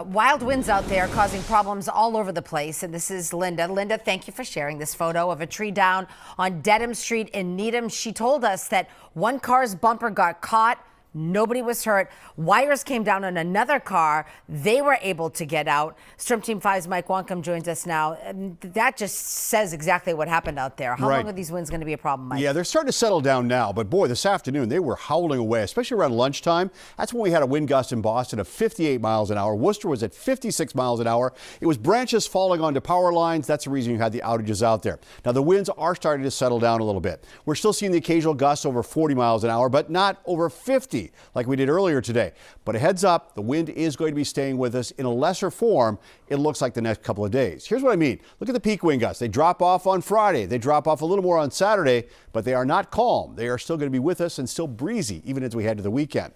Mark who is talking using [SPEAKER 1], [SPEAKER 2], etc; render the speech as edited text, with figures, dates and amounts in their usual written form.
[SPEAKER 1] Wild winds out there causing problems all over the place. And this is Linda. Linda, thank you for sharing this photo of a tree down on Dedham Street in Needham. She told us that one car's bumper got caught. Nobody was hurt. Wires came down on another car. They were able to get out. Storm Team 5's Mike Wonkum joins us now. And that just says exactly what happened out there. How long are these winds going to be a problem, Mike?
[SPEAKER 2] Yeah, they're starting to settle down now. But boy, this afternoon, they were howling away, especially around lunchtime. That's when we had a wind gust in Boston of 58 miles an hour. Worcester was at 56 miles an hour. It was branches falling onto power lines. That's the reason you had the outages out there. Now, the winds are starting to settle down a little bit. We're still seeing the occasional gusts over 40 miles an hour, but not over 50 like we did earlier today. But a heads up, the wind is going to be staying with us in a lesser form, it looks like, the next couple of days. Here's what I mean. Look at the peak wind gusts. They drop off on Friday. They drop off a little more on Saturday, but they are not calm. They are still going to be with us and still breezy even as we head to the weekend.